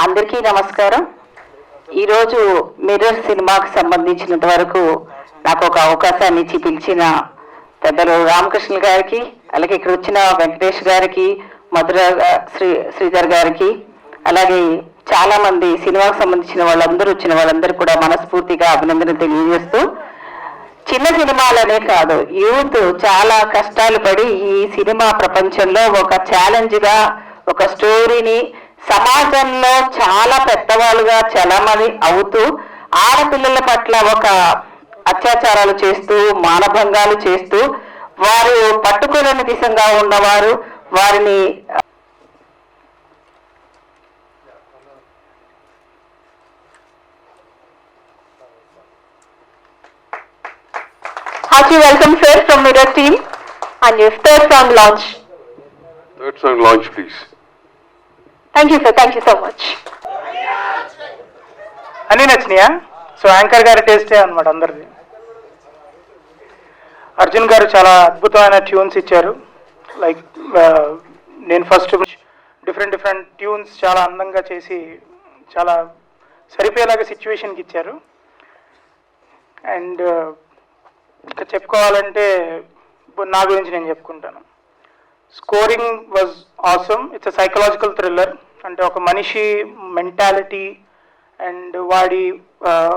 అందరికీ నమస్కారం. ఈరోజు మిర్రర్ సినిమాకు సంబంధించినంత వరకు నాకు ఒక అవకాశాన్ని ఇచ్చి పిలిచిన పెద్దలు రామకృష్ణ గారికి, అలాగే ఇక్కడ వచ్చిన వెంకటేష్ గారికి, మధుర శ్రీధర్ గారికి, అలాగే చాలా మంది సినిమాకు సంబంధించిన వాళ్ళందరూ కూడా మనస్ఫూర్తిగా అభినందన తెలియజేస్తూ, చిన్న సినిమాలనే కాదు, యూత్ చాలా కష్టాలు పడి ఈ సినిమా ప్రపంచంలో ఒక ఛాలెంజ్గా ఒక స్టోరీని సమాజంలో చాలా పెద్దవాళ్ళుగా చలమని అవుతూ ఆడపిల్లల పట్ల ఒక అత్యాచారాలు చేస్తూ మానభంగాలు చేస్తూ వారు పట్టుకోలేని దిశగా ఉన్నవారు వారిని Hearty welcome sir from Mirror team and your third song launch. Third song launch please. Thank you sir, thank you so much. అన్నీ నచ్చినాయా? సో యాంకర్ గారి టేస్టే అనమాట అందరిది. అర్జున్ గారు చాలా అద్భుతమైన ట్యూన్స్ ఇచ్చారు. లైక్ నేను ఫస్ట్ డిఫరెంట్ ట్యూన్స్ చాలా అందంగా చేసి చాలా సరిపోయేలాగా సిచ్యువేషన్కి ఇచ్చారు. అండ్ ఇంకా చెప్పుకోవాలంటే నా గురించి నేను చెప్పుకుంటాను. Scoring was awesome. It's a psychological thriller. అంటే ఒక మనిషి మెంటాలిటీ అండ్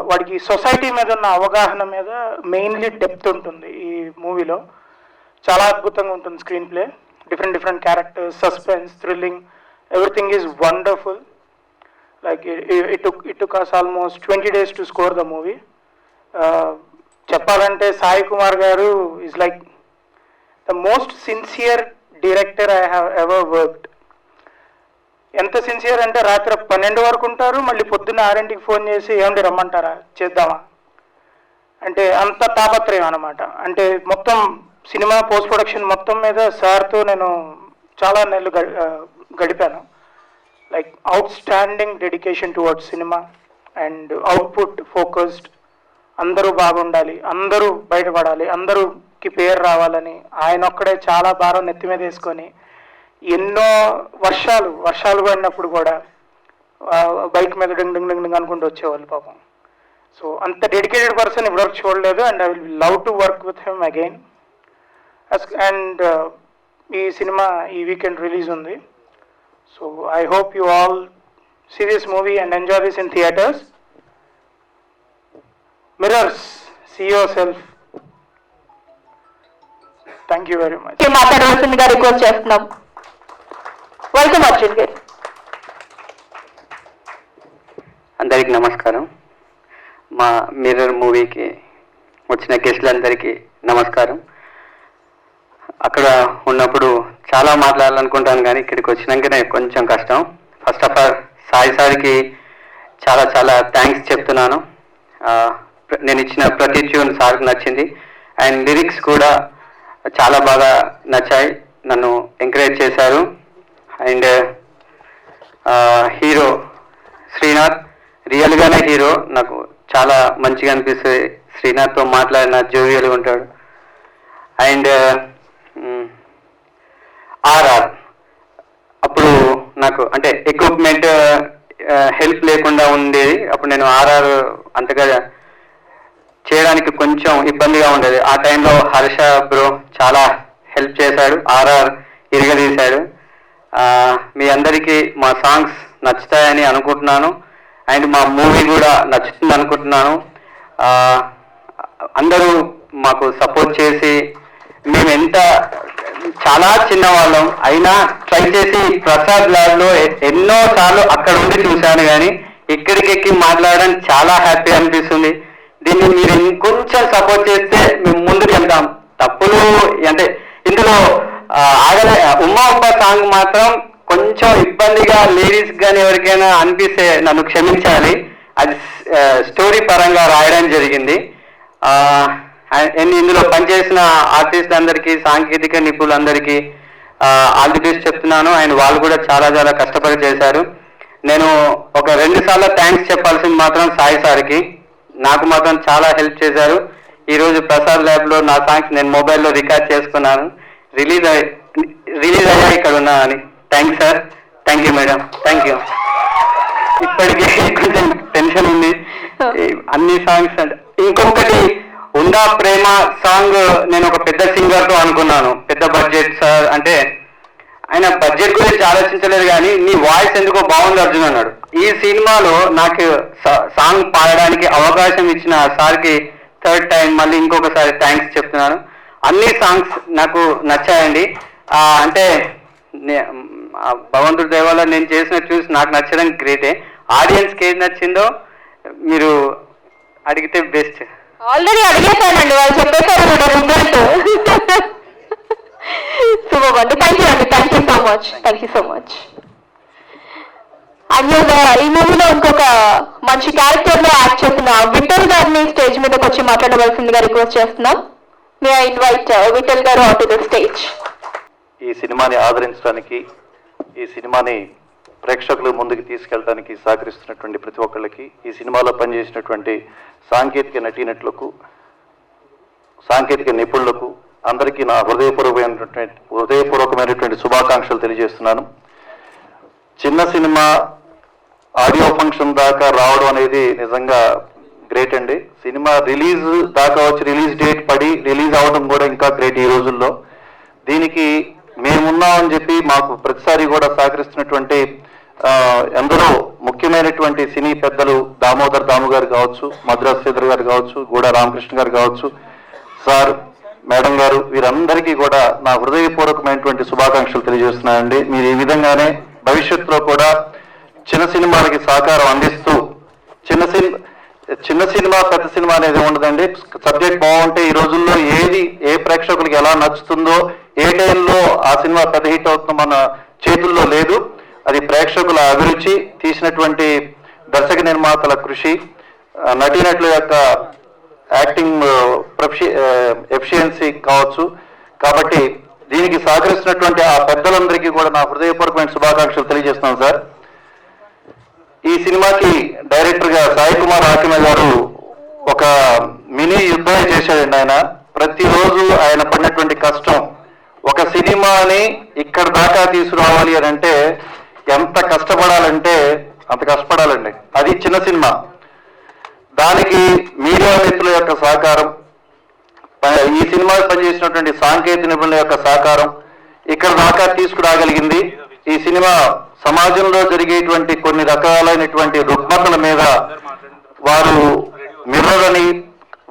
వాడికి సొసైటీ మీద ఉన్న అవగాహన మీద మెయిన్లీ డెప్త్ ఉంటుంది ఈ మూవీలో. చాలా అద్భుతంగా ఉంటుంది screen play. Different characters, suspense, thrilling, everything is wonderful. Like it took us almost 20 days to score the movie. చెప్పాలంటే సాయి కుమార్ గారు is like the most sincere director I have ever worked. ఎంత sincere అంటే రాత్రి 12 వరకు ఉంటారు, మళ్ళీ పొద్దున్న 6ంటికి ఫోన్ చేసి ఏమండి రమ్మంటారా చేద్దామా అంటే అంత తాపత్రయం అనమాట. అంటే మొత్తం సినిమా పోస్ట్ ప్రొడక్షన్ మొత్తం మీద సార్తో నేను చాలా నెలలు గడిపాను. Like out standing dedication towards cinema and output focused. అందరూ బాగుండాలి, అందరూ బయటపడాలి, అందరూకి పేరు రావాలని ఆయన ఒక్కడే చాలా భారం నెత్తి మీద వేసుకొని ఎన్నో వర్షాలు పడినప్పుడు కూడా బైక్ మీద డింగ్ అనుకుంటూ వచ్చేవాళ్ళు పాపం. సో అంత డెడికేటెడ్ పర్సన్ ఇప్పటివరకు చూడలేదు. And I will love to work with him again. And ఈ సినిమా ఈ వీకెండ్ రిలీజ్ ఉంది. So I hope you all see this movie and enjoy this in theatres. Mirrors, see yourself. Thank you very much. మాట్లాడవలసిందిగా request చేస్తున్నాం. Welcome Arjun garu. అందరికి నమస్కారం. మా mirror మూవీకి వచ్చిన గెస్టులందరికీ నమస్కారం. అక్కడ ఉన్నప్పుడు చాలా మాట్లాడాలనుకుంటాను కానీ ఇక్కడికి వచ్చినాకనే కొంచెం కష్టం. ఫస్ట్ ఆఫ్ ఆల్ సాయి సార్కి చాలా థ్యాంక్స్ చెప్తున్నాను. నేను ఇచ్చిన ప్రతి ట్యూన్ సార్కి నచ్చింది. అండ్ లిరిక్స్ కూడా చాలా బాగా నచ్చాయి, నన్ను ఎంకరేజ్ చేశారు. అండ్ హీరో శ్రీనాథ్ రియల్గానే హీరో. నాకు చాలా మంచిగా అనిపిస్తుంది. శ్రీనాథ్తో మాట్లాడిన జోవియల్గా ఉంటాడు. అండ్ ఆర్ఆర్ అప్పుడు నాకు అంటే ఎక్విప్మెంట్ హెల్ప్ లేకుండా ఉండేది. అప్పుడు నేను ఆర్ఆర్ అంతగా చేయడానికి కొంచెం ఇబ్బందిగా ఉండేది. ఆ టైంలో హర్ష బ్రో చాలా హెల్ప్ చేశాడు, ఆర్ఆర్ ఇరగదీశాడు. మీ అందరికీ మా సాంగ్స్ నచ్చుతాయని అనుకుంటున్నాను. అండ్ మా మూవీ కూడా నచ్చుతుంది అనుకుంటున్నాను. అందరూ మాకు సపోర్ట్ చేసి మేము చాలా చిన్నవాళ్ళం అయినా ట్రై చేసి ప్రసాద్ ల్యాబ్లో ఎన్నోసార్లు అక్కడ ఉండి చూశాను కానీ ఇక్కడికెక్కి మాట్లాడడం చాలా హ్యాపీ అనిపిస్తుంది. దీన్ని మీరు ఇంకొంచెం సపోర్ట్ చేస్తే మేము ముందుకు వెళ్తాం. తప్పులు అంటే ఇందులో ఉమ్మా సాంగ్ మాత్రం కొంచెం ఇబ్బందిగా లేడీస్ కానీ ఎవరికైనా అనిపిస్తే నన్ను క్షమించాలి. అది స్టోరీ పరంగా రాయడం జరిగింది. ఇందులో పనిచేసిన ఆర్టిస్టులందరికీ, సాంకేతిక నిపుణులందరికీ ఆల్ ది బెస్ట్ చెప్తున్నాను. అండ్ వాళ్ళు కూడా చాలా కష్టపడి చేశారు. నేను ఒక 2 సార్లు థ్యాంక్స్ చెప్పాల్సింది మాత్రం సాయి సార్కి. నాకు మాత్రం చాలా హెల్ప్ చేశారు. ఈరోజు ప్రసాద్ ల్యాబ్లో నా సాంగ్స్ నేను మొబైల్లో రికార్డ్ చేసుకున్నాను. రిలీజ్ అయ్యా ఇక్కడ ఉన్నా అని. Thanks sir. Thank you madam. Thank you. ఇప్పటికే కొంచెం టెన్షన్ ఉంది. అన్ని సాంగ్స్ అంటే ఇంకొకటి ఉందా ప్రేమ సాంగ్ నేను ఒక పెద్ద సింగర్ తో అనుకున్నాను. పెద్ద బడ్జెట్ సార్ అంటే ఆయన బడ్జెట్ గురించి ఆలోచించలేదు కానీ నీ వాయిస్ ఎందుకో బాగుంది అర్జున్ అన్నాడు. ఈ సినిమాలో నాకు సాంగ్ పాడడానికి అవకాశం ఇచ్చిన సార్కి థర్డ్ టైం మళ్ళీ ఇంకొకసారి థ్యాంక్స్ చెప్తున్నాను. అన్ని సాంగ్స్ నాకు నచ్చాయండి. అంటే భగవంతుడి దయ వల్ల నేను చేసిన చూసి నాకు నచ్చడం గ్రేటే. ఆడియన్స్కి ఏది నచ్చిందో మీరు అడిగితే బెస్ట్. ఆల్రెడీ అడిగేశానండి, వాళ్ళు చెప్పేశారు కూడా రిజల్ట్. సూపర్ అండి, థ్యాంక్ యూ అండి, thank you so much, thank you so much. And ఈ మూవీలో ఇంకొక మంచి క్యారెక్టర్ లో యాక్ట్ చేసిన విఠల్ గారిని స్టేజ్ మీదకి వచ్చి మాట్లాడవలసిందిగా రిక్వెస్ట్ చేస్తున్నాం. మే ఐ ఇన్వైట్ విఠల్ గారు ఆన్ టు ద స్టేజ్. ఈ సినిమాని ఆదరించడానికి, ఈ సినిమాని ప్రేక్షకులు ముందుకు తీసుకెళ్ళడానికి సహకరిస్తున్నటువంటి ప్రతి ఒక్కళ్ళకి, ఈ సినిమాలో పనిచేసినటువంటి సాంకేతిక నటీనటులకు, సాంకేతిక నిపుణులకు అందరికీ నా హృదయపూర్వకమైనటువంటి శుభాకాంక్షలు తెలియజేస్తున్నాను. చిన్న సినిమా ఆడియో ఫంక్షన్ దాకా రావడం అనేది నిజంగా గ్రేట్ అండి. సినిమా రిలీజ్ దాకా వచ్చి రిలీజ్ డేట్ పడి రిలీజ్ అవ్వడం కూడా ఇంకా గ్రేట్ ఈ రోజుల్లో. దీనికి మేమున్నామని చెప్పి మాకు ప్రతిసారి కూడా సహకరిస్తున్నటువంటి ఎందరో ముఖ్యమైనటువంటి సినీ పెద్దలు దామోదర్ దాము గారు కావచ్చు, మధురా శ్రీధర్ గారు కావచ్చు, గూడా రామకృష్ణ గారు కావచ్చు, సార్, మేడం గారు, వీరందరికీ కూడా నా హృదయపూర్వకమైనటువంటి శుభాకాంక్షలు తెలియజేస్తున్నానండి. మీరు ఈ విధంగానే భవిష్యత్తులో కూడా చిన్న సినిమాలకి సహకారం అందిస్తూ, చిన్న సినిమా పెద్ద సినిమా అనేది ఉండదండి. సబ్జెక్ట్ బాగుంటే ఈ రోజుల్లో ఏది ఏ ప్రేక్షకులకి ఎలా నచ్చుతుందో, ఏ టైంలో ఆ సినిమా పెద్ద హిట్ అవుతుందో మన చేతుల్లో లేదు. అది ప్రేక్షకుల అభిరుచి, తీసినటువంటి దర్శక నిర్మాతల కృషి, నటీనటుల యొక్క యాక్టింగ్ ఎఫిషియన్సీ కావచ్చు. కాబట్టి దీనికి సహకరిస్తున్నటువంటి ఆ పెద్దలందరికీ కూడా నా హృదయపూర్వకమైన శుభాకాంక్షలు తెలియజేస్తున్నాను సార్. ఈ సినిమాకి డైరెక్టర్ గా సాయి కుమార్ ఆకిమ గారు ఒక మినీ యుద్ధమే చేశాడండి. ఆయన ప్రతిరోజు ఆయన పడినటువంటి కష్టం, ఒక సినిమాని ఇక్కడ దాకా తీసుకురావాలి అని అంటే ఎంత కష్టపడాలంటే అంత కష్టపడాలండి. అది చిన్న సినిమా. దానికి మీడియా మిత్రుల యొక్క సహకారం, ఈ సినిమాకి పనిచేసినటువంటి సాంకేతిక నిపుణుల యొక్క సహకారం ఇక్కడ దాకా తీసుకురాగలిగింది. ఈ సినిమా సమాజంలో జరిగేటువంటి కొన్ని రకాలైనటువంటి రుగ్మతల మీద వారు మిర్రని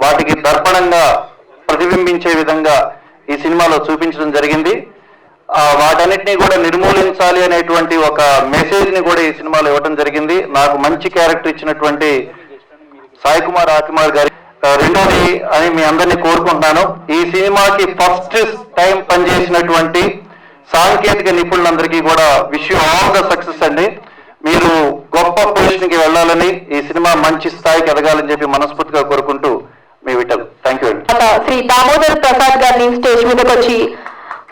వాటికి దర్పణంగా ప్రతిబింబించే విధంగా ఈ సినిమాలో చూపించడం జరిగింది. వాటన్నిటినీ కూడా నిర్మూలించాలి అనేటువంటి ఒక మెసేజ్ ని కూడా ఈ సినిమాలో ఇవ్వడం జరిగింది. నాకు మంచి క్యారెక్టర్ ఇచ్చినటువంటి సాయి కుమార్ ఆకిమార్ గారి రెండోది అని మీ అందరినీ కోరుకుంటున్నాను. ఈ సినిమాకి ఫస్ట్ టైం పనిచేసినటువంటి సాంకేతిక నిపుణులందరికీ కూడా wish you all the success అండి. మీరు గొప్ప పొజిషన్కి వెళ్ళాలని, ఈ సినిమా మంచి స్థాయికి ఎదగాలని చెప్పి మనస్ఫూర్తిగా కోరుకుంటూ మీ విఠల్. థ్యాంక్ యూ అండి. శ్రీ దామోదర్ ప్రసాద్ గారిని స్టేజ్ మీదకి వచ్చి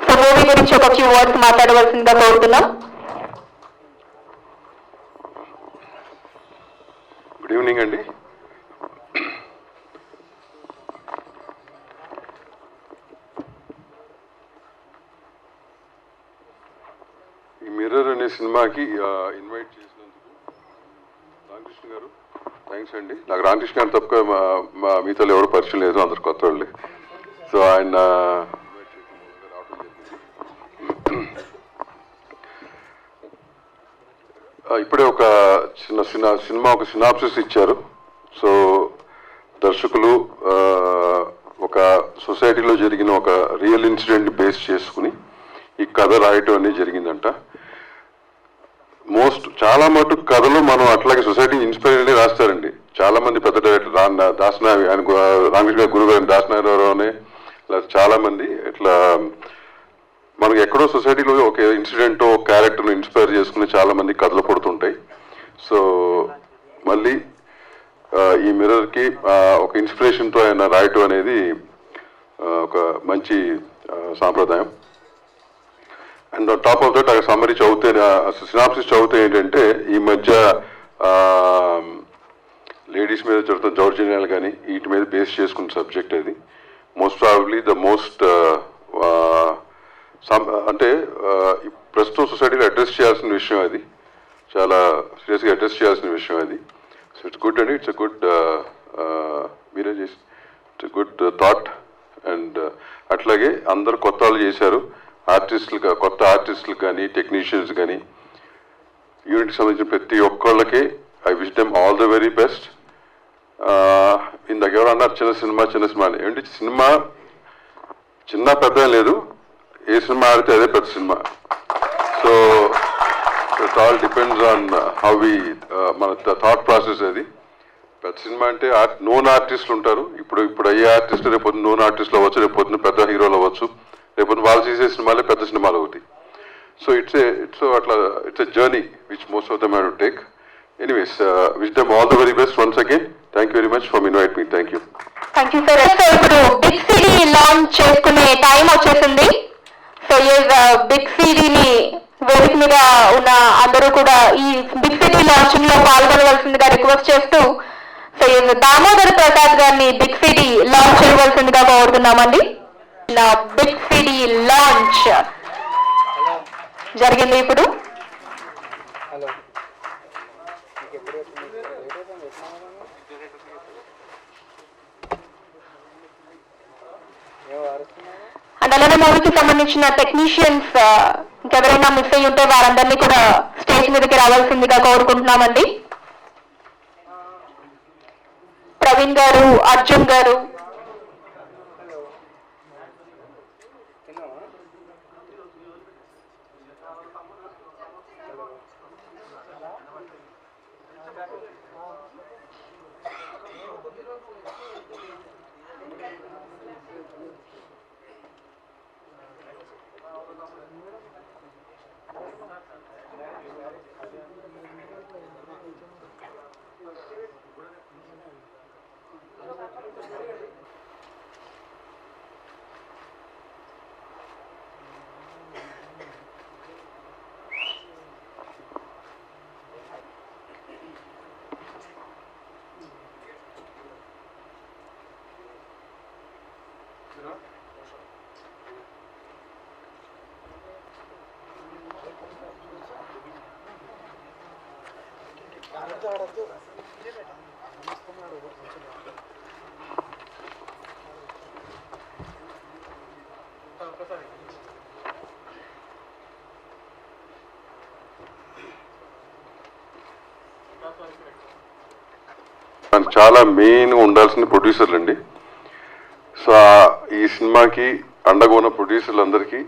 మూవీ గురించి ఒక ఫ్యూ వర్డ్స్ మాట్లాడవలసిందిగా కోరుతున్నాం. గుడ్ ఈవినింగ్ అండి. ఈ మిర్రర్ అనే సినిమాకి ఇన్వైట్ చేసినందుకు రామకృష్ణ గారు థ్యాంక్స్ అండి. నాకు రామకృష్ణ గారు తప్ప మా మీతో ఎవరు పరిచయం లేదు, అందరు కొత్త వాళ్ళే. సో ఆయన ఇప్పుడే ఒక సినిమా ఒక సినాప్సిస్ ఇచ్చారు. సో దర్శకులు ఒక సొసైటీలో జరిగిన ఒక రియల్ ఇన్సిడెంట్ బేస్ చేసుకుని ఈ కథ రాయటం అనేది జరిగిందంట. చాలా మటుకు కథలు మనం అట్లాగే సొసైటీ ఇన్స్పైర్ అయ్యి రాస్తారండి. చాలా మంది పెద్ద డైరెక్టర్ దాసనాథ్ ఆయన రామకృష్ణ గురువు గారు దాసనాథరావునే చాలా మంది ఇట్లా మనకి ఎక్కడో సొసైటీలో ఒక ఇన్సిడెంట్ ఒక క్యారెక్టర్ను ఇన్స్పైర్ చేసుకుని చాలా మంది కథలు పడుతుంటాయి. సో మళ్ళీ ఈ మిర్రర్కి ఒక ఇన్స్పిరేషన్తో ఆయన రాయటం అనేది ఒక మంచి సాంప్రదాయం. అండ్ టాప్ ఆఫ్ దట్ ఆ సమ్మరీ చదివితే సినాప్సిస్ చదివితే ఏంటంటే ఈ మధ్య లేడీస్ మీద జరుగుతున్న దౌర్జన్యాలు కానీ వీటి మీద బేస్ చేసుకున్న సబ్జెక్ట్ అది. మోస్ట్ ప్రాబబ్లీ ద మోస్ట్ అంటే ప్రస్తుతం సొసైటీలో అడ్రస్ చేయాల్సిన విషయం అది. చాలా సీరియస్గా అడ్రస్ చేయాల్సిన విషయం అది. సో ఇట్స్ గుడ్ అండి, ఇట్స్ ఎ గుడ్ మీరే చేసి it's a good thought. And అట్లాగే అందరు కొత్త వాళ్ళు చేశారు, ఆర్టిస్టులుగా కొత్త ఆర్టిస్టులు కానీ టెక్నీషియన్స్ కానీ యూనిట్కి సంబంధించిన ప్రతి ఒక్కళ్ళకి I wish them all the very best. ఇందాక ఎవరు అన్నారు చిన్న సినిమా అని. ఏంటి సినిమా చిన్న పెద్ద లేదు, ఏ సినిమా ఆడితే అదే పెద్ద cinema. So it all depends on how we మన థాట్ ప్రాసెస్. అది పెద్ద సినిమా అంటే నోన్ ఆర్టిస్టులు ఉంటారు, ఇప్పుడు అయ్యే ఆర్టిస్టు రేపు నోన్ ఆర్టిస్టులు అవ్వచ్చు, రేపు పొద్దున్న పెద్ద హీరోలు అవ్వచ్చు, రేపు వాళ్ళు చేసే సినిమాలే పెద్ద సినిమాలు అవుతాయి. సో ఇట్స్ అట్లా it's a journey which most of them have to take. Anyways wish them all the very best once again. Thank you very much for invite me. Thank you. Thank you sir. So ఇప్పుడు big city launch చేసుకునే time వచ్చేసింది. So ఈ big సిటీని వేదిక మీద ఉన్న అందరూ కూడా ఈ బిగ్ సిటీ లాంచింగ్ లో పాల్గొనవలసిందిగా రిక్వెస్ట్ చేస్తూ సో దామోదర్ ప్రసాద్ గారిని బిగ్ సిటీ లాంచ్ చేయవలసిందిగా కోరుతున్నామండి. నా బిగ్ సిటీ లాంచ్ జరిగింది ఇప్పుడు. అండ్ అలానే మూవీకి సంబంధించిన టెక్నీషియన్స్ ఇంకెవరైనా మిస్ అయ్యి ఉంటే వారందరినీ కూడా స్టేజ్ మీదకి రావాల్సిందిగా కోరుకుంటున్నామండి. ప్రవీణ్ గారు, అర్జున్ గారు, చాలా మెయిన్ ఉండాల్సిన ప్రొడ్యూసర్లు అండి. సో ఈ సినిమాకి అండగా ఉన్న ప్రొడ్యూసర్లందరికీ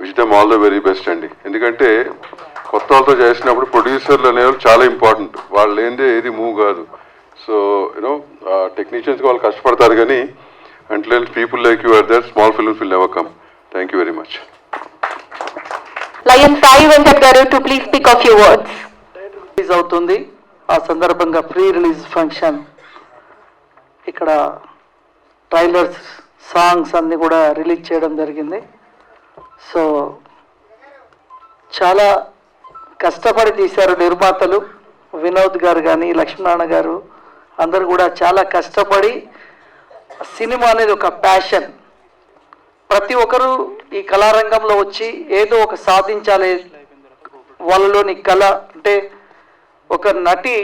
wish them all the very best అండి. ఎందుకంటే కొత్త వాళ్ళతో చేసినప్పుడు ప్రొడ్యూసర్లు అనేవాళ్ళు చాలా ఇంపార్టెంట్, వాళ్ళు ఏందే ఏది మూవ్ కాదు. సో యూనో టెక్నీషియన్స్కి వాళ్ళు కష్టపడతారు కానీ and people like you are there, small films will never come. Thank you very much. Lion Sai Venkat garu to please speak of your words. Release అవుతుంది, ఆ సందర్భంగా ప్రీ రిలీజ్ ఫంక్షన్ ఇక్కడ ట్రైలర్స్, సాంగ్స్ అన్నీ కూడా రిలీజ్ చేయడం జరిగింది. సో చాలా కష్టపడి తీశారు నిర్మాతలు, వినోద్ గారు కానీ లక్ష్మీనారాయణ గారు అందరు కూడా చాలా కష్టపడి. సినిమా అనేది ఒక ప్యాషన్, ప్రతి ఒక్కరూ ఈ కళారంగంలో వచ్చి ఏదో ఒక సాధించాలి, వాళ్ళలోని కళ అంటే ఒక నటి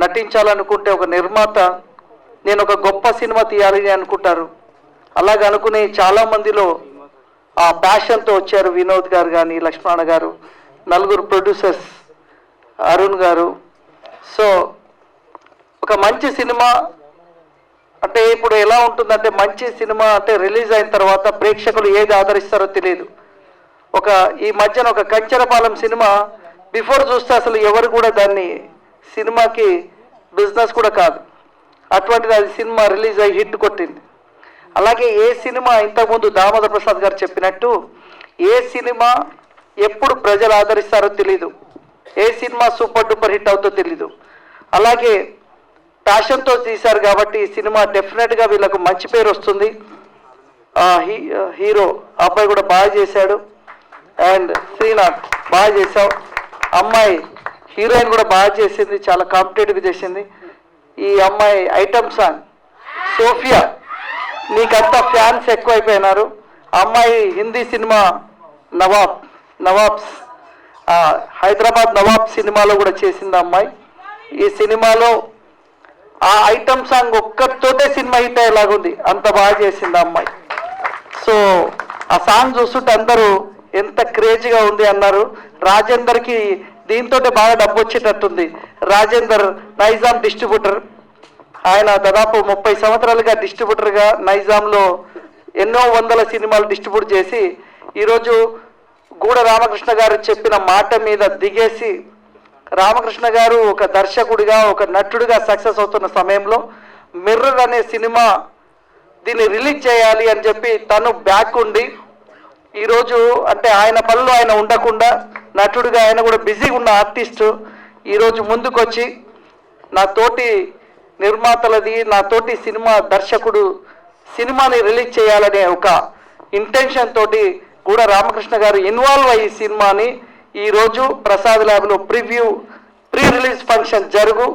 నటించాలనుకుంటే ఒక నిర్మాత నేను ఒక గొప్ప సినిమా తీయాలని అనుకుంటారు. అలాగ అనుకుని చాలామందిలో ఆ ప్యాషన్తో వచ్చారు. వినోద్ గారు కానీ లక్ష్మణ గారు, నలుగురు ప్రొడ్యూసర్స్, అరుణ్ గారు. సో ఒక మంచి సినిమా అంటే ఇప్పుడు ఎలా ఉంటుందంటే మంచి సినిమా అంటే రిలీజ్ అయిన తర్వాత ప్రేక్షకులు ఏది ఆదరిస్తారో తెలియదు. ఈ మధ్యన ఒక కంచెరపాలెం సినిమా బిఫోర్ చూస్తే అసలు ఎవరు కూడా దాన్ని సినిమాకి బిజినెస్ కూడా కాదు, అటువంటిది అది సినిమా రిలీజ్ అయ్యి హిట్ కొట్టింది. అలాగే ఏ సినిమా ఇంతకుముందు దామోదర్ ప్రసాద్ గారు చెప్పినట్టు ఏ సినిమా ఎప్పుడు ప్రజలు ఆదరిస్తారో తెలీదు, ఏ సినిమా సూపర్ డూపర్ హిట్ అవుతో తెలీదు. అలాగే ప్యాషన్తో తీశారు కాబట్టి ఈ సినిమా డెఫినెట్గా వీళ్ళకు మంచి పేరు వస్తుంది. హీరో అబ్బాయి కూడా బాగా చేశాడు, అండ్ శ్రీనాథ్ బాగా చేశావు. అమ్మాయి హీరోయిన్ కూడా బాగా చేసింది, చాలా కాంపిటేటివ్గా చేసింది. ఈ అమ్మాయి ఐటమ్ సాంగ్ సోఫియా, నీకంతా ఫ్యాన్స్ ఎక్కువైపోయినారు. అమ్మాయి హిందీ సినిమా నవాబ్స్ హైదరాబాద్ నవాబ్ సినిమాలో కూడా చేసింది అమ్మాయి. ఈ సినిమాలో ఆ ఐటమ్ సాంగ్ ఒక్కటితోటే సినిమా హిట్ అయ్యేలాగుంది, అంత బాగా చేసింది అమ్మాయి. సో ఆ సాంగ్ చూస్తుంటే అందరూ ఎంత క్రేజీగా ఉంది అన్నారు. రాజేందర్కి దీంతో బాగా డబ్బు వచ్చేటట్టుంది. రాజేందర్ నైజాం డిస్ట్రిబ్యూటర్, ఆయన దాదాపు 30 సంవత్సరాలుగా డిస్ట్రిబ్యూటర్గా నైజాంలో ఎన్నో వందల సినిమాలు డిస్ట్రిబ్యూట్ చేసి ఈరోజు గూడ రామకృష్ణ గారు చెప్పిన మాట మీద దిగేసి రామకృష్ణ గారు ఒక దర్శకుడిగా ఒక నటుడిగా సక్సెస్ అవుతున్న సమయంలో మిర్రర్ అనే సినిమా దీన్ని రిలీజ్ చేయాలి అని చెప్పి తను బ్యాక్ ఉండి ఈరోజు అంటే ఆయన పనులు ఆయన ఉండకుండా నటుడిగా ఆయన కూడా బిజీగా ఉన్న ఆర్టిస్టు ఈరోజు ముందుకొచ్చి నా తోటి నిర్మాతలది నా తోటి సినిమా దర్శకుడు సినిమాని రిలీజ్ చేయాలనే ఒక ఇంటెన్షన్ తోటి కూడా రామకృష్ణ గారు ఇన్వాల్వ్ అయ్యి సినిమాని ఈరోజు ప్రసాద్ ల్యాబ్లో ప్రీ రిలీజ్ ఫంక్షన్ జరుగు.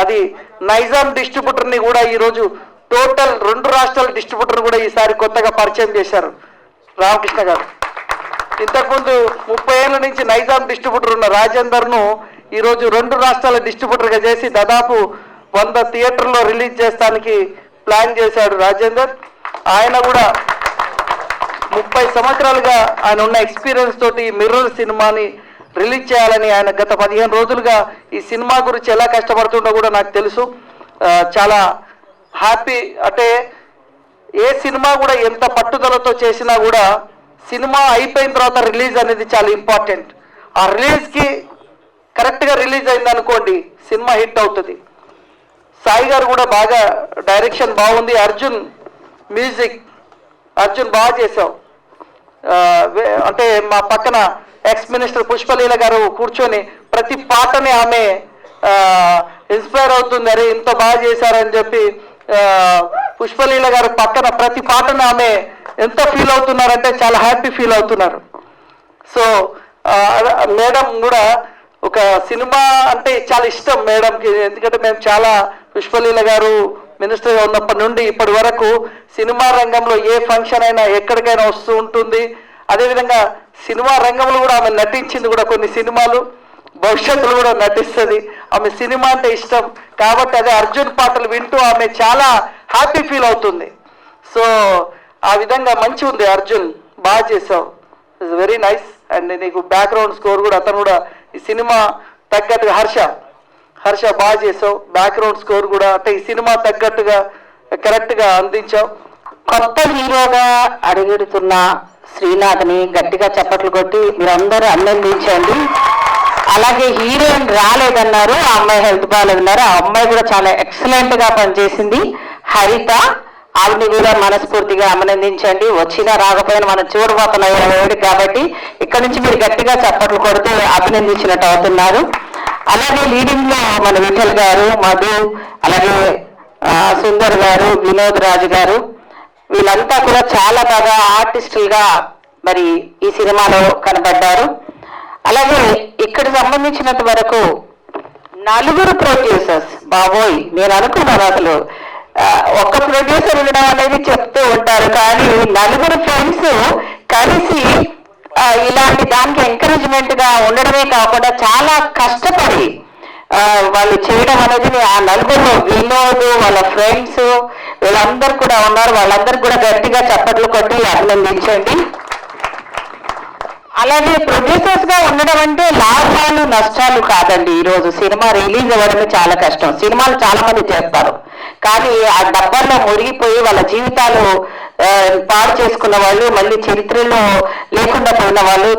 అది నైజాం డిస్ట్రిబ్యూటర్ని కూడా ఈరోజు టోటల్ 2 రాష్ట్రాల డిస్ట్రిబ్యూటర్ కూడా ఈసారి కొత్తగా పరిచయం చేశారు రామకృష్ణ గారు. ఇంతకుముందు 30 ఏళ్ళ నుంచి నైజాం డిస్ట్రిబ్యూటర్ ఉన్న రాజేందర్ను ఈరోజు 2 రాష్ట్రాల డిస్ట్రిబ్యూటర్గా చేసి దాదాపు 100 థియేటర్లో రిలీజ్ చేస్తానికి ప్లాన్ చేశాడు రాజేందర్. ఆయన కూడా 30 సంవత్సరాలుగా ఆయన ఉన్న ఎక్స్పీరియన్స్ తోటి మిర్రర్ సినిమాని రిలీజ్ చేయాలని ఆయన గత 15 రోజులుగా ఈ సినిమా గురించి ఎలా కష్టపడుతుండో కూడా నాకు తెలుసు. చాలా హ్యాపీ. అంటే ఏ సినిమా కూడా ఎంత పట్టుదలతో చేసినా కూడా సినిమా అయిపోయిన తర్వాత రిలీజ్ అనేది చాలా ఇంపార్టెంట్. ఆ రిలీజ్కి కరెక్ట్గా రిలీజ్ అయింది అనుకోండి సినిమా హిట్ అవుతుంది. సాయి గారు కూడా బాగా డైరెక్షన్ బాగుంది. అర్జున్ మ్యూజిక్, అర్జున్ బాగా చేసావు. అంటే మా పక్కన ఎక్స్ మినిస్టర్ పుష్పలీల గారు కూర్చొని ప్రతి పాటని ఆమె ఇన్స్పైర్ అవుతుంది, అరే ఇంత బాగా చేశారని చెప్పి పుష్పలీల గారు పక్కన ప్రతి పాటను ఆమె ఎంత ఫీల్ అవుతున్నారంటే చాలా హ్యాపీ ఫీల్ అవుతున్నారు. సో మేడం కూడా ఒక సినిమా అంటే చాలా ఇష్టం మేడంకి, ఎందుకంటే మేము చాలా పుష్పలీల గారు మినిస్టర్గా ఉన్నప్పటి నుండి ఇప్పటి వరకు సినిమా రంగంలో ఏ ఫంక్షన్ అయినా ఎక్కడికైనా వస్తూ ఉంటుంది. అదేవిధంగా సినిమా రంగంలో కూడా ఆమె నటించింది కూడా కొన్ని సినిమాలు, భవిష్యత్తులో కూడా నటిస్తుంది. ఆమె సినిమా అంటే ఇష్టం కాబట్టి అదే అర్జున్ పాటలు వింటూ ఆమె చాలా హ్యాపీ ఫీల్ అవుతుంది. సో ఆ విధంగా మంచి ఉంది. అర్జున్ బాగా చేసావు, ఇట్స్ వెరీ నైస్. అండ్ నీకు బ్యాక్గ్రౌండ్ స్కోర్ కూడా అతను కూడా ఈ సినిమా తగ్గట్టుగా హర్ష బాగా చేసావు. బ్యాక్గ్రౌండ్ స్కోర్ కూడా అంటే ఈ సినిమా తగ్గట్టుగా కరెక్ట్గా అందించావు. కొత్త హీరోగా అడుగుతున్న శ్రీనాథ్ని గట్టిగా చప్పట్లు కొట్టి మీరందరూ అభినందించండి. అలాగే హీరోయిన్ రాలేదన్నారు, ఆ అమ్మాయి హెల్త్ బాగాలేదన్నారు, ఆ అమ్మాయి కూడా చాలా ఎక్సలెంట్గా పనిచేసింది. హరిత, ఆవిడని కూడా మనస్ఫూర్తిగా అభినందించండి. వచ్చినా రాకపోయినా మనం చూడబోతున్నాం కాబట్టి ఇక్కడ నుంచి మీరు గట్టిగా చప్పట్లు కొడుతూ అభినందించినట్టు అవుతున్నారు. అలాగే లీడింగ్ లో మన విఠల్ గారు, మధు, అలాగే సుందర్ గారు, వినోద్ రాజు గారు, వీళ్ళంతా కూడా చాలా బాగా ఆర్టిస్టులుగా మరి ఈ సినిమాలో కనబడ్డారు. అలాగే ఇక్కడ సంబంధించినంత వరకు 4 ప్రొడ్యూసర్స్, బాబోయ్ నేను అనుకున్నాను అసలు ఒక్క ప్రొడ్యూసర్ ఉండడం అనేది చెప్తూ ఉంటారు, కానీ 4 ఫ్రెండ్స్ కలిసి ఇలాంటి దానికి ఎంకరేజ్మెంట్ గా ఉండడమే కాకుండా చాలా కష్టపడి వాళ్ళు చేయడం అనేది ఆ 4 వినోద్ వాళ్ళ ఫ్రెండ్స్ వీళ్ళందరూ కూడా ఉన్నారు. వాళ్ళందరూ కూడా గట్టిగా చప్పట్లు కొట్టి అభినందించండి. అలాగే ప్రొడ్యూసర్స్ గా ఉండడం అంటే లాభాలు నష్టాలు కాదండి. ఈరోజు సినిమా రిలీజ్ అవ్వడమే చాలా కష్టం. సినిమాలు చాలా మంది చేస్తారు, కానీ ఆ డబ్బాల్లో మురిగిపోయి వాళ్ళ జీవితాలు పాడు చేసుకున్న వాళ్ళు, మళ్ళీ చరిత్రలో లేకుండా పోయిన వాళ్ళు,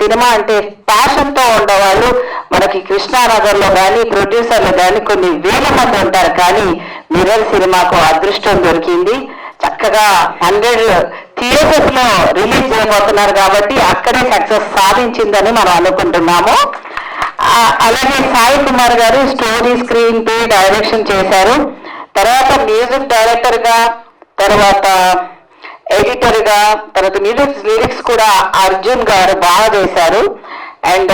సినిమా అంటే ప్యాషన్తో ఉండేవాళ్ళు మనకి కృష్ణానగర్లో కానీ ప్రొడ్యూసర్లు కానీ కొన్ని వేల మంది ఉంటారు. కానీ మిర్రర్ సినిమాకు అదృష్టం దొరికింది. చక్కగా 100 థియేటర్స్ లో రిలీజ్ చేయబోతున్నారు కాబట్టి అక్కడే సక్సెస్ సాధించిందని మనం అనుకుంటున్నాము. అలాగే సాయి కుమార్ గారు స్టోరీ స్క్రీన్ ప్లే డైరెక్షన్ చేశారు. తర్వాత మ్యూజిక్ డైరెక్టర్ గా, తర్వాత ఎడిటర్ గా, తర్వాత లిరిక్స్ కూడా అర్జున్ గారు బాగా చేశారు. అండ్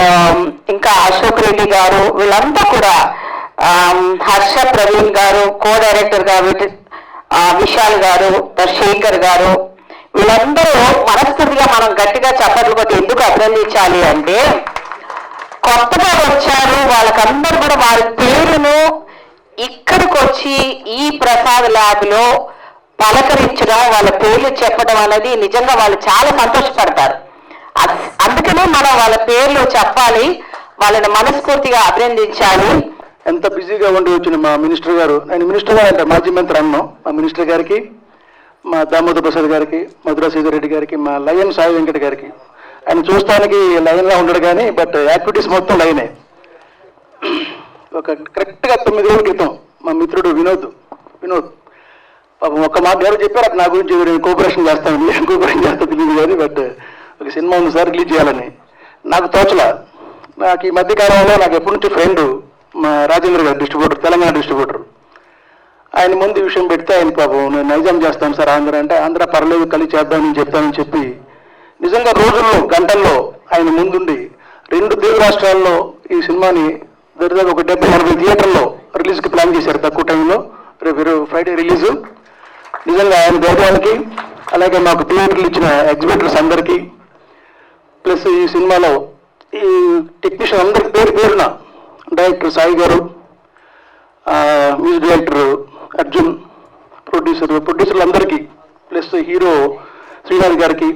ఇంకా అశోక్ రెడ్డి గారు, వీళ్ళంతా కూడా హర్ష ప్రవీణ్ గారు కో డైరెక్టర్ గా, విశాల్ గారు, శేఖర్ గారు, వీళ్ళందరూ మనస్ఫూర్తిగా మనం గట్టిగా చప్పట్లు కొట్టి ఎందుకు అభినందించాలి అంటే కొత్తగా వచ్చారు వాళ్ళకందరూ కూడా వారి పేరును ఇక్కడికి వచ్చి ఈ ప్రసాద్ ల్యాబ్ లో పలకరించడం, వాళ్ళ పేర్లు చెప్పడం అనేది నిజంగా వాళ్ళు చాలా సంతోషపడతారు. అందుకనే మనం వాళ్ళ పేర్లు చెప్పాలి, వాళ్ళని మనస్ఫూర్తిగా అభినందించాలి. ఎంత బిజీగా ఉండి వచ్చిన మా మినిస్టర్ గారు, నేను మినిస్టర్ గారు అంటే మాజీ మంత్రి అన్నాం, మా మినిస్టర్ గారికి, మా దామోదర్ ప్రసాద్ గారికి, మధురా శ్రీధర్ రెడ్డి మా లయన్ సాయి వెంకట గారికి. ఆయన చూస్తానికి లైన్లో ఉండడు కానీ బట్ యాక్టివిటీస్ మొత్తం లైనే. ఒక కరెక్ట్గా 9 రోజుల క్రితం మా మిత్రుడు వినోద్ పాపం ఒక్క మాట గారు చెప్పారు, అది నా గురించి నేను కోఆపరేషన్ చేస్తాను, ఏం కోఆపరేషన్ చేస్తా తెలియదు కానీ బట్ ఒక సినిమా ఉంది సార్ రిలీజ్ చేయాలని. నాకు తోచలా. నాకు ఈ మధ్యకాలంలో నాకు ఎప్పటి నుంచి ఫ్రెండ్ మా రాజేంద్ర గారు డిస్ట్రిబ్యూటర్, తెలంగాణ డిస్ట్రిబ్యూటర్, ఆయన ముందు ఈ విషయం పెడితే ఆయన పాపం నేను నైజాం చేస్తాను సార్ ఆంధ్ర అంటే, ఆంధ్ర పర్లేదు కలిసి చేద్దామని చెప్తానని చెప్పి నిజంగా రోజుల్లో గంటల్లో ఆయన ముందుండి 2 తెలుగు రాష్ట్రాల్లో ఈ సినిమాని దరిదాపు ఒక 70-80 థియేటర్లో రిలీజ్కి ప్లాన్ చేశారు తక్కువ టైంలో. రేపు ఫ్రైడే రిలీజు. నిజంగా ఆయన గౌరవానికి, అలాగే మాకు థియేటర్లు ఇచ్చిన ఎగ్జిబిటర్స్ అందరికీ, ప్లస్ ఈ సినిమాలో ఈ టెక్నీషియన్ అందరికి పేరున డైరెక్టర్ సాయి గారు, మ్యూజిక్ డైరెక్టర్ అర్జున్, ప్రొడ్యూసర్లు అందరికీ, ప్లస్ హీరో శ్రీనాథ్ గారికి,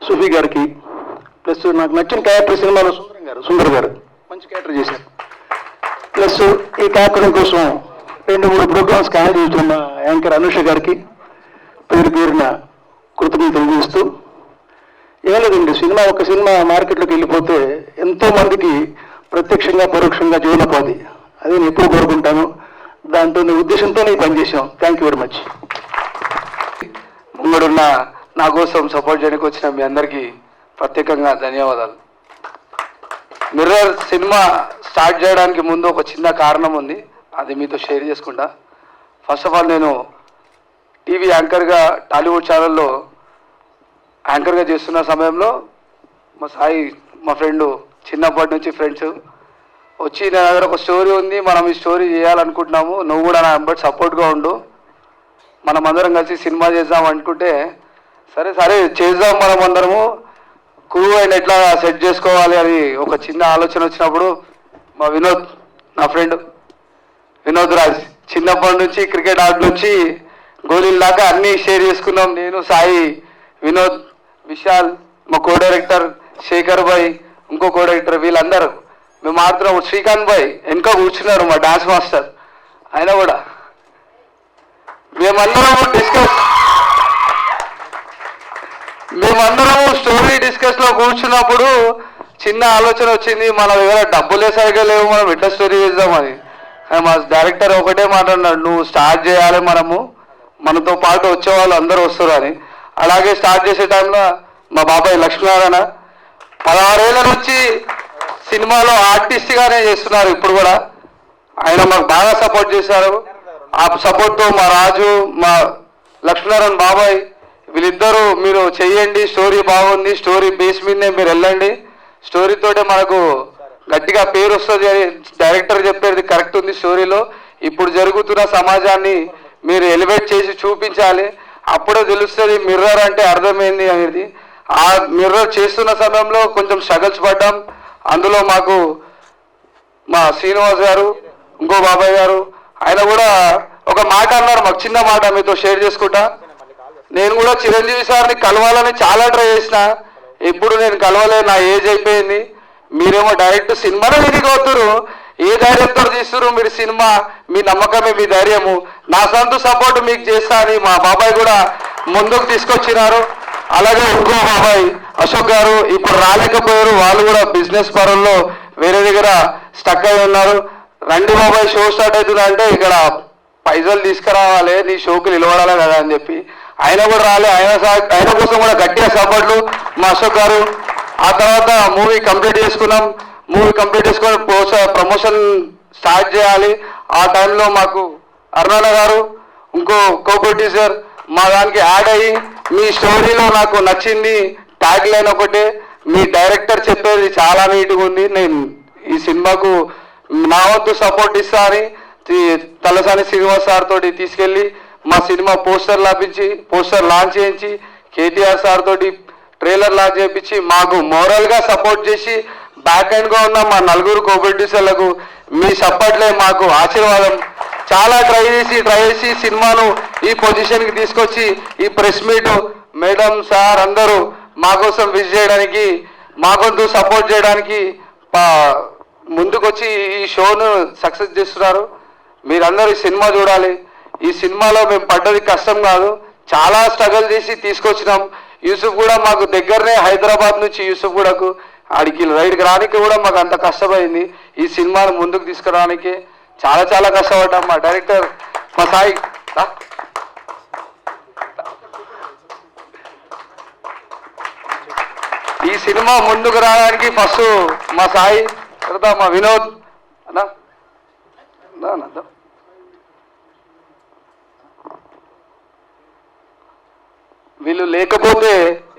సుఫీ గారికి, ప్లస్ నాకు నచ్చిన క్యారెక్టర్ సినిమాలో సుందర్ గారు మంచి క్యారెక్టర్ చేశారు. ప్లస్ ఈ కార్యక్రమం కోసం 2-3 ప్రోగ్రామ్స్ క్యాన్సిల్ చేస్తున్న యాంకర్ అనుష గారికి పేరున కృతజ్ఞతలు తెలియజేస్తూ, ఏం లేదండి, ఒక సినిమా మార్కెట్లోకి వెళ్ళిపోతే ఎంతో మందికి ప్రత్యక్షంగా పరోక్షంగా జీవనోపాధి, అదే నేను ఎప్పుడు కోరుకుంటాను. దాంతో ఉద్దేశంతో నేను పనిచేశాం. Thank you very much. ముంగడున్న నా కోసం సపోర్ట్ చేయడానికి వచ్చిన మీ అందరికీ ప్రత్యేకంగా ధన్యవాదాలు. మిర్రర్ సినిమా స్టార్ట్ చేయడానికి ముందు ఒక చిన్న కారణం ఉంది, అది మీతో షేర్ చేసుకుంటా. ఫస్ట్ ఆఫ్ ఆల్ నేను టీవీ యాంకర్గా టాలీవుడ్ ఛానల్లో యాంకర్గా చేస్తున్న సమయంలో మా సాయి, మా ఫ్రెండు, చిన్నప్పటి నుంచి ఫ్రెండ్స్ వచ్చి నా దగ్గర ఒక స్టోరీ ఉంది, మనం ఈ స్టోరీ చేయాలనుకుంటున్నాము, నువ్వు కూడా నా వెంబడి సపోర్ట్గా ఉండు, మనం అందరం కలిసి సినిమా చేద్దాం అనుకుంటే, సరే చేద్దాం మనం అందరము, క్రూ అండ్ ఎట్లా సెట్ చేసుకోవాలి అని ఒక చిన్న ఆలోచన వచ్చినప్పుడు మా వినోద్, నా ఫ్రెండ్ వినోద్ రాజ్, చిన్నప్పటి నుంచి క్రికెట్ ఆట నుంచి గోళీల దాకా అన్నీ షేర్ చేసుకున్నాం. నేను, సాయి, వినోద్, విశాల్, మా కో డైరెక్టర్ శేఖర్ భాయ్, ఇంకో కో డైరెక్టర్, వీళ్ళందరూ మేము మాత్రం, శ్రీకాంత్ భాయ్ వెనుక కూర్చున్నారు మా డాన్స్ మాస్టర్, ఆయన కూడా మేమందరము స్టోరీ డిస్కస్లో కూర్చున్నప్పుడు చిన్న ఆలోచన వచ్చింది, మన దగ్గర డబ్బులే సరిగ్గా లేవు, మనం ఎట్లా స్టోరీ చేద్దామని. మా డైరెక్టర్ ఒకటే మాట్లాడినాడు, నువ్వు స్టార్ట్ చేయాలి, మనతో పాటు వచ్చే వాళ్ళు అందరూ వస్తారు అని. అలాగే స్టార్ట్ చేసే టైంలో మా బాబాయ్ లక్ష్మీనారాయణ 16 ఏళ్ళ నుంచి సినిమాలో ఆర్టిస్ట్గానే చేస్తున్నారు ఇప్పుడు కూడా. ఆయన మాకు బాగా సపోర్ట్ చేశారు. ఆ సపోర్ట్తో మా రాజు, మా లక్ష్మీనారాయణ బాబాయ్ వీళ్ళిద్దరూ, మీరు చెయ్యండి, స్టోరీ బాగుంది, స్టోరీ బేస్ మీదనే మీరు వెళ్ళండి, స్టోరీతోటే మనకు గట్టిగా పేరు వస్తుంది అని డైరెక్టర్ చెప్పేది కరెక్ట్ ఉంది. స్టోరీలో ఇప్పుడు జరుగుతున్న సమాజాన్ని మీరు ఎలివేట్ చేసి చూపించాలి, అప్పుడే తెలుస్తుంది మిర్రర్ అంటే అర్థమైంది అనేది. ఆ మిర్రర్ చేస్తున్న సమయంలో కొంచెం స్ట్రగల్స్ పడ్డాం. అందులో మాకు మా శ్రీనివాస్ గారు, ఇంకో బాబాయ్ గారు, ఆయన కూడా ఒక మాట అన్నారు, మాకు చిన్న మాట మీతో షేర్ చేసుకుంటా. నేను కూడా చిరంజీవి సార్ని కలవాలని చాలా ట్రై చేసిన, ఎప్పుడు నేను కలవలే, నా ఏజ్ అయిపోయింది. మీరేమో డైరెక్ట్ సినిమానే ఎదిగవుతారు, ఏ ధైర్యంతో తీస్తున్నారు మీరు సినిమా, మీ నమ్మకమే మీ ధైర్యము, నా సొంత సపోర్ట్ మీకు చేస్తా అని మా బాబాయ్ కూడా ముందుకు తీసుకొచ్చినారు. అలాగే ఇంకో బాబాయ్ అశోక్ గారు ఇప్పుడు రాలేకపోయారు, వాళ్ళు కూడా బిజినెస్ పరంలో వేరే దగ్గర స్టక్ అయి ఉన్నారు. రండి బాబాయ్ షో స్టార్ట్ అవుతుంది అంటే ఇక్కడ పైసలు తీసుకురావాలి, నీ షోకి నిలబడాలి కదా అని చెప్పి ఆయన కూడా రాలే. ఆయన కోసం కూడా గట్టిగా సపోర్ట్లు మా అశోక్ గారు. ఆ తర్వాత మూవీ కంప్లీట్ చేసుకున్నాం. మూవీ కంప్లీట్ చేసుకొని ప్రమోషన్ స్టార్ట్ చేయాలి. ఆ టైంలో మాకు అరుణ గారు, ఇంకో కో ప్రొడ్యూసర్ మా దానికి యాడ్ అయ్యి, మీ స్టోరీలో నాకు నచ్చింది ట్యాగ్ లైన్ ఒకటే, మీ డైరెక్టర్ చెప్పేది చాలా నీట్గా ఉంది, నేను ఈ సినిమాకు నా వద్దు సపోర్ట్ ఇస్తా అని తలసాని శ్రీనివాస్ సార్ తోటి తీసుకెళ్ళి మా సినిమా పోస్టర్ లాంచ్ చేయించి, కేటీఆర్ సార్ తోటి ట్రైలర్ లాంచ్ చేయించి మాకు మోరల్గా సపోర్ట్ చేసి బ్యాక్ ఎండ్గా ఉన్న మా నలుగురు కోఆపరేటివ్స్లకు మీ సపోర్ట్లే మాకు ఆశీర్వాదం. చాలా ట్రై చేసి సినిమాను ఈ పొజిషన్కి తీసుకొచ్చి ఈ ప్రెస్ మీట్ మేడం సార్ అందరూ మా కోసం విజ్ చేయడానికి మా కొంత సపోర్ట్ చేయడానికి ముందుకొచ్చి ఈ షోను సక్సెస్ చేస్తున్నారు. మీరందరూ ఈ సినిమా చూడాలి. ఈ సినిమాలో మేము పడ్డది కష్టం కాదు, చాలా స్ట్రగుల్ చేసి తీసుకొచ్చినాం. యూసుఫ్ కూడా మాకు దగ్గరనే, హైదరాబాద్ నుంచి యూసుఫ్ కూడాకు ఆడికి రైడ్కి రానికి కూడా మాకు అంత కష్టమైంది. ఈ సినిమాను ముందుకు తీసుకురావడానికి చాలా కష్టపడ్డాం. మా డైరెక్టర్ మా సాయి ఈ సినిమా ముందుకు రావడానికి ఫస్ట్ మా సాయి, తర్వాత మా వినోద్ అన్నా వీళ్ళు లేకపోతే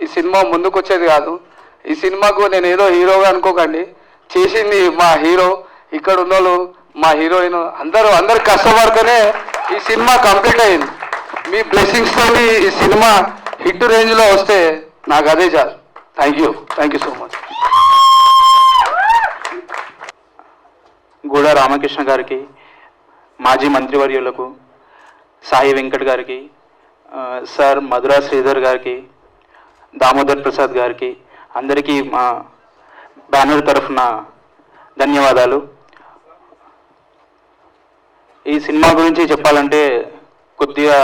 ఈ సినిమా ముందుకు వచ్చేది కాదు. ఈ సినిమాకు నేను ఏదో హీరోగా అనుకోకండి, చేసింది మా హీరో, ఇక్కడ ఉన్నోళ్ళు మా హీరోయిన్, అందరు కష్టపడితేనే ఈ సినిమా కంప్లీట్ అయింది. మీ బ్లెస్సింగ్స్తో ఈ సినిమా హిట్ రేంజ్లో వస్తే నాకు అదే చాలు. Thank you so much. గూడ రామకృష్ణ గారికి, మాజీ మంత్రివర్యులకు, సాయి వెంకట్ గారికి, సార్ మధురా శ్రీధర్ గారికి, దామోదర్ ప్రసాద్ గారికి, అందరికీ మా బ్యానర్ తరఫున ధన్యవాదాలు. ఈ సినిమా గురించి చెప్పాలంటే కొద్దిగా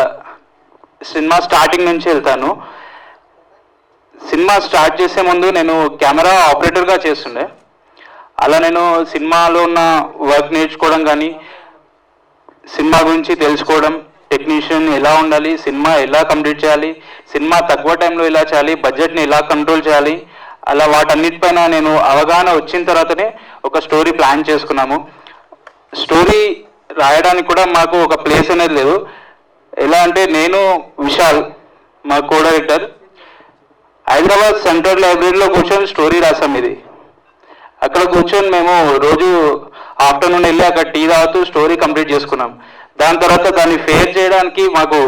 సినిమా స్టార్టింగ్ నుంచి వెళ్తాను. సినిమా స్టార్ట్ చేసే ముందు నేను కెమెరా ఆపరేటర్గా చేస్తుండే. అలా నేను సినిమాలో ఉన్న వర్క్ నేర్చుకోవడం కానీ, సినిమా గురించి తెలుసుకోవడం, టెక్నీషియన్ ఎలా ఉండాలి, సినిమా ఎలా కంప్లీట్ చేయాలి, సినిమా తక్కువ టైంలో ఎలా చేయాలి, బడ్జెట్ని ఎలా కంట్రోల్ చేయాలి, అలా వాటన్నిటిపైన నేను అవగాహన వచ్చిన తర్వాతనే ఒక స్టోరీ ప్లాన్ చేసుకున్నాము. స్టోరీ రాయడానికి కూడా మాకు ఒక ప్లేస్ అనేది లేదు. ఎలా అంటే నేను, విశాల్ మా కో డైరెక్టర్, హైదరాబాద్ సెంట్రల్ లైబ్రరీలో కూర్చొని స్టోరీ రాసాం. ఇది అక్కడ కూర్చొని మేము రోజు ఆఫ్టర్నూన్ వెళ్ళి అక్కడ టీ తాగుతూ స్టోరీ కంప్లీట్ చేసుకున్నాం. దాని తర్వాత దాన్ని ఫేర్ చేయడానికి మాకు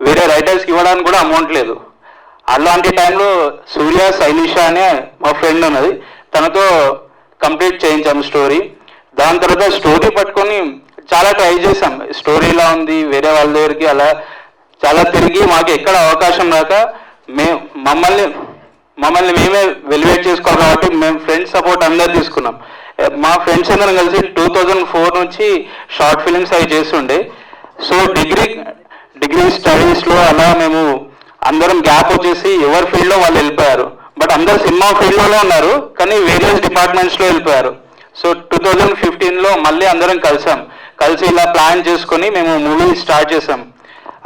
వేరే రైటర్స్కి ఇవ్వడానికి కూడా అమౌంట్ లేదు. అలాంటి టైంలో సూర్య శైలిష అనే మా ఫ్రెండ్ ఉన్నది, తనతో కంప్లీట్ చేయించాము స్టోరీ. దాని తర్వాత స్టోరీ పట్టుకొని చాలా ట్రై చేసాం. స్టోరీ ఇలా ఉంది, వేరే వాళ్ళ దగ్గరికి అలా చాలా తిరిగి మాకు ఎక్కడ అవకాశం రాక మమ్మల్ని మేమే వెలివేట్ చేసుకోవాలి కాబట్టి మేము ఫ్రెండ్స్ సపోర్ట్ అందరు తీసుకున్నాం. మా ఫ్రెండ్స్ అందరం కలిసి 2004 నుంచి షార్ట్ ఫిలిమ్స్ అవి చేస్తుండే. సో డిగ్రీ స్టడీస్లో అలా మేము అందరం గ్యాప్ వచ్చేసి ఎవరి ఫీల్డ్లో వాళ్ళు వెళ్ళిపోయారు. బట్ అందరు సినిమా ఫీల్డ్లోనే ఉన్నారు, కానీ వేరియస్ డిపార్ట్మెంట్స్లో వెళ్ళిపోయారు. సో 2015లో మళ్ళీ అందరం కలిసి ఇలా ప్లాన్ చేసుకొని మేము మూవీ స్టార్ట్ చేసాం.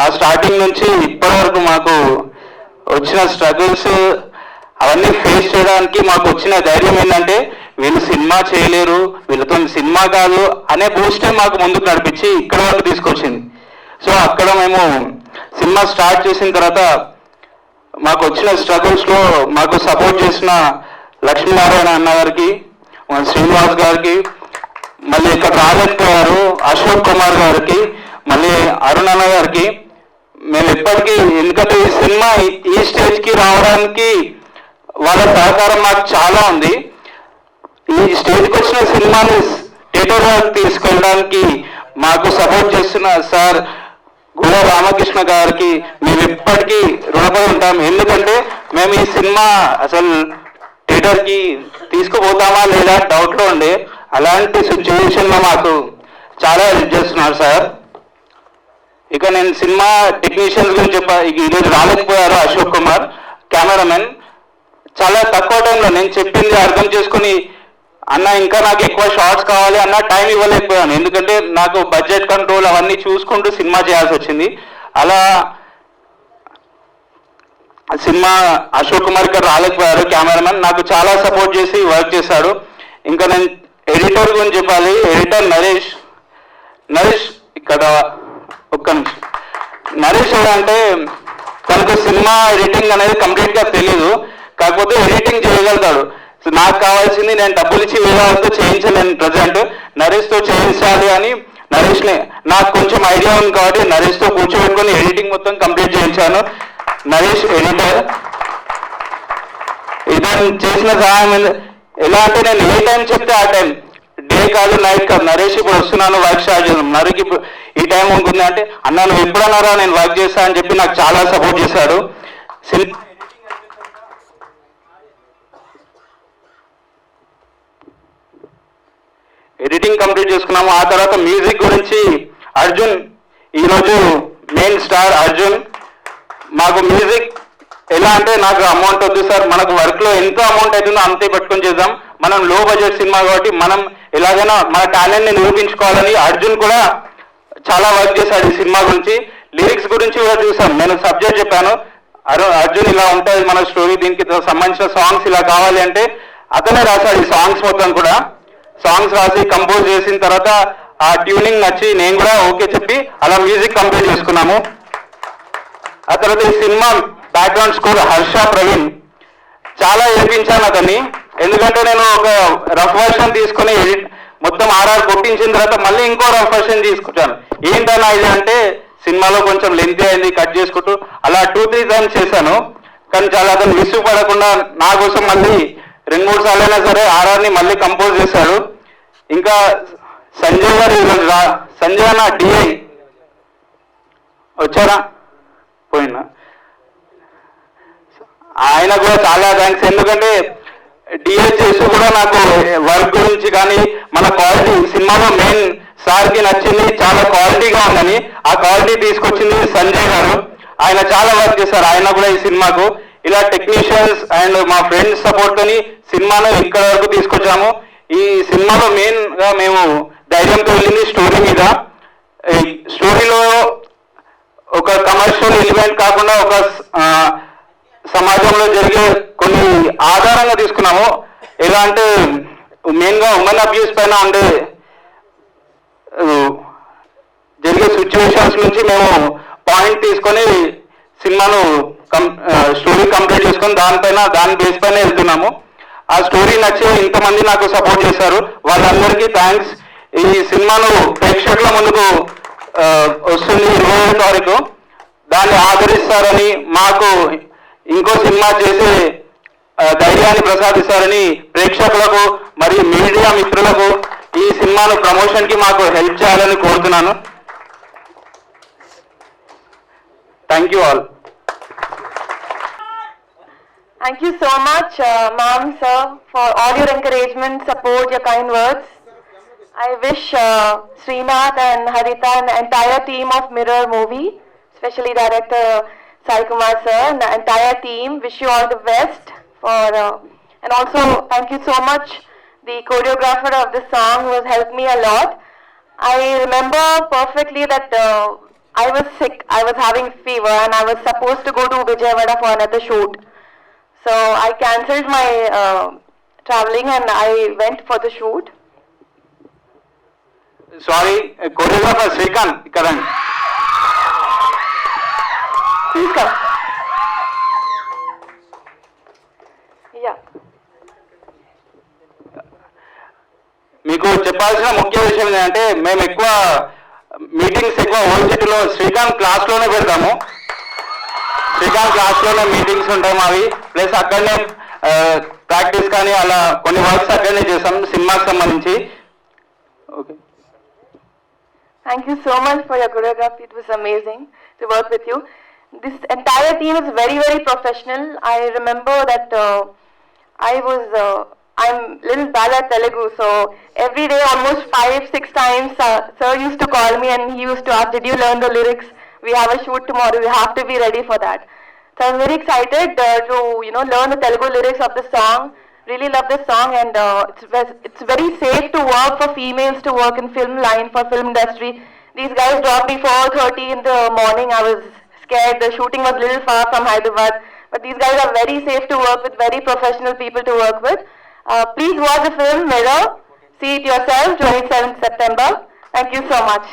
ఆ స్టార్టింగ్ నుంచి ఇప్పటి వరకు మాకు వచ్చిన స్ట్రగుల్స్ అవన్నీ ఫేస్ చేయడానికి మాకు వచ్చిన ధైర్యం ఏంటంటే, వీళ్ళు సినిమా చేయలేరు, వీళ్ళతో సినిమా కాదు అనే బూస్టే మాకు ముందుకు నడిపించి ఇక్కడ వరకు తీసుకొచ్చింది. సో అక్కడ మేము సినిమా స్టార్ట్ చేసిన తర్వాత మాకు వచ్చిన స్ట్రగుల్స్లో మాకు సపోర్ట్ చేసిన లక్ష్మీనారాయణ అన్న గారికి, శ్రీనివాస్ గారికి, మళ్ళీ ఇక్కడ రాజేశ్వర్, అశోక్ కుమార్ గారికి, మళ్ళీ అరుణ్ అన్న గారికి మేము ఎప్పటికీ, ఎందుకంటే ఈ సినిమా ఈ స్టేజ్కి రావడానికి వాళ్ళ సహకారం నాకు చాలా ఉంది. ఈ స్టేజ్కి వచ్చిన సినిమాని థియేటర్ వరకు తీసుకెళ్ళడానికి మాకు సపోర్ట్ చేస్తున్న సార్ గూడ రామకృష్ణ గారికి మేము ఎప్పటికీ రుణపడి ఉంటాం. ఎందుకంటే మేము ఈ సినిమా అసలు థియేటర్కి తీసుకుపోతామా లేదా డౌట్లో ఉండే, అలాంటి సిచ్యువేషన్లో మాకు చాలా హెల్ప్ చేస్తున్నారు సార్. ఇక నేను సినిమా టెక్నీషియన్స్ గురించి ఈరోజు రాలేకపోయారు. అశోక్ కుమార్ కెమెరామెన్ చాలా తక్కువ టైంలో నేను చెప్పింది అర్థం చేసుకుని, అన్న ఇంకా నాకు ఎక్కువ షార్ట్స్ కావాలి అన్న టైం ఇవ్వలేకపోయాను, ఎందుకంటే నాకు బడ్జెట్ కంట్రోల్ అవన్నీ చూసుకుంటూ సినిమా చేయాల్సి వచ్చింది. అలా సినిమా అశోక్ కుమార్ గారు రాలేకపోయారు కెమెరామెన్, నాకు చాలా సపోర్ట్ చేసి వర్క్ చేశాడు. ఇంకా నేను ఎడిటర్ గురించి చెప్పాలి. ఎడిటర్ నరేష్ ఇక్కడ ఒక్క నిమిషం. నరేష్ అంటే తనకు సినిమా ఎడిటింగ్ అనేది కంప్లీట్గా తెలియదు, కాకపోతే ఎడిటింగ్ చేయగలుగుతాడు. నాకు కావాల్సింది నేను డబ్బులు ఇచ్చి వేరే వాళ్ళతో చేయించలేను, ప్రజెంట్ నరేష్తో చేయించాలి అని నరేష్ని నాకు కొంచెం ఐడియా ఉంది కాబట్టి నరేష్తో కూర్చోబెట్టుకొని ఎడిటింగ్ మొత్తం కంప్లీట్ చేయించాను. నరేష్ ఎడిటర్. ఇతను చేసిన సహాయం ఎలా అంటే నేను ఏ టైం చెప్తే ఆ టైం, డే కాదు నైట్ కాదు, నరేష్ ఇప్పుడు వస్తున్నాను వర్క్ స్టార్ట్ చేద్దాం, నరేష్ ఇప్పుడు ఈ టైం ఉంటుంది అంటే అన్న నువ్వు ఎప్పుడన్నారా నేను వర్క్ చేస్తా అని చెప్పి నాకు చాలా సపోర్ట్ చేశాడు. ఎడిటింగ్ కంప్లీట్ చేసుకున్నాము. ఆ తర్వాత మ్యూజిక్ గురించి అర్జున్, ఈరోజు మెయిన్ స్టార్ అర్జున్. మాకు మ్యూజిక్ ఎలా అంటే నాకు అమౌంట్ వద్దు సార్, మనకు వర్క్లో ఎంత అమౌంట్ అవుతుందో అంతే పట్టుకొని చేద్దాం, మనం లో బడ్జెట్ సినిమా కాబట్టి మనం ఎలాగైనా మన టాలెంట్ని నిరూపించుకోవాలని అర్జున్ కూడా చాలా వర్క్ చేశాడు ఈ సినిమా గురించి. లిరిక్స్ గురించి కూడా చూసాం, నేను సబ్జెక్ట్ చెప్పాను, అర్జున్ ఇలా ఉంటుంది మన స్టోరీ, దీనికి సంబంధించిన సాంగ్స్ ఇలా కావాలి అంటే అతనే రాశాడు ఈ సాంగ్స్ మొత్తం కూడా. సాంగ్స్ రాసి కంపోజ్ చేసిన తర్వాత ఆ ట్యూనింగ్ నచ్చి నేను కూడా ఓకే చెప్పి అలా మ్యూజిక్ కంప్లీట్ చేసుకున్నాము. ఆ తర్వాత ఈ cinema background score Harsha Praveen, చాలా ఏర్పించాను అతన్ని, ఎందుకంటే నేను ఒక రఫ్ వర్షన్ తీసుకుని మొత్తం ఆర్ఆర్ కొట్టించిన తర్వాత మళ్ళీ ఇంకో రఫ్ వర్షన్ తీసుకుంటాను. ఏంటన్నా ఇది అంటే సినిమాలో కొంచెం లెంత్ అయింది కట్ చేసుకుంటూ అలా 2-3 టైమ్స్ చేశాను. కానీ చాలా అతను విసుగు పడకుండా నా కోసం మళ్ళీ 2-3 సార్లు అయినా సరే ఆర్ఆర్ని మళ్ళీ కంపోజ్ చేశాడు. ఇంకా సంజయ్ గారు ఈరోజు సంజయ్ అన్న డిఐ వచ్చారా పోయినా, ఆయన కూడా చాలా థ్యాంక్స్. ఎందుకంటే డిఐ చేసి కూడా నాకు వర్క్ గురించి కానీ మన క్వాలిటీ సినిమాలో మెయిన్ సార్కి నచ్చింది చాలా క్వాలిటీగా ఉందని, ఆ క్వాలిటీ తీసుకొచ్చింది సంజయ్ గారు. ఆయన చాలా వర్క్ చేశారు, ఆయన కూడా ఈ సినిమాకు. ఇలా టెక్నీషియన్స్ అండ్ మా ఫ్రెండ్స్ సపోర్ట్తోని సినిమాను ఇక్కడ వరకు తీసుకొచ్చాము. ఈ సినిమాలో మెయిన్గా మేము ధైర్యంతో వెళ్ళింది స్టోరీ మీద. స్టోరీలో ఒక కమర్షియల్ ఎలిమెంట్ కాకుండా ఒక సమాజంలో జరిగే కొన్ని ఆధారంగా తీసుకున్నాము. ఎలా అంటే మెయిన్గా ఉమెన్ అబ్యూస్ పైన ఉండే జరిగే సిచ్యువేషన్స్ నుంచి మేము పాయింట్ తీసుకొని సినిమాను స్టోరీ కంప్లీట్ చేసుకొని దాని బేస్ పైన వెళ్తున్నాము. ఆ స్టోరీ నచ్చి ఇంతమంది నాకు సపోర్ట్ చేశారు, వాళ్ళందరికీ థ్యాంక్స్. ఈ సినిమాను ప్రేక్షకుల ముందుకు వస్తుంది 21వ తారీఖు, దాన్ని ఆదరిస్తారని మాకు ఇంకో సినిమా చేసే ధైర్యాన్ని ప్రసాదిస్తారని ప్రేక్షకులకు మరియు మీడియా మిత్రులకు ఈ సినిమాను ప్రమోషన్కి మాకు హెల్ప్ చేయాలని కోరుతున్నాను. Thank you all. Thank you so much, ma'am, sir, for all your encouragement, support, your kind words. I wish Srinath and Harita and the entire team of Mirror movie, especially director Sai Kumar sir and the entire team, wish you all the best for and also thank you so much the choreographer of the song who has helped me a lot. I remember perfectly that I was sick, I was having fever and I was supposed to go to Vijayawada for another shoot. So I cancelled my traveling and I went for the shoot. Sorry, choreographer Srikanth ఇక్కడ Please come. Yeah. మీకు చెప్పాల్సిన ముఖ్య విషయం ఏంటంటే మేము ఎక్కువ meetings ఎక్కువ ఓల్సిటీలో శ్రీకాంత్ క్లాస్లోనే పెడతాము. శ్రీకాంత్ క్లాస్లోనే మీటింగ్స్ ఉంటాయి మావి, ప్లస్ అక్కడనే ప్రాక్టీస్ కానీ అలా కొన్ని వర్క్స్ అక్కడనే చేస్తాం సినిమాకి సంబంధించి. Okay, Thank you so much for your choreography. It was amazing to work with you. This entire team is very, very professional. I remember that I'm little bad at Telugu, so every day almost 5-6 times sir used to call me and he used to ask, did you learn the lyrics? We have a shoot tomorrow, you have to be ready for that. So I'm very excited to learn the Telugu lyrics of the song. Really love this song, and it's very safe to work for females to work in film line, for film industry. These guys dropped me 4:30 in the morning. I was scared. The shooting was a little far from Hyderabad, but these guys are very safe to work with, very professional people to work with. Please watch the film Mirror. See it yourself, 27th September. Thank you so much.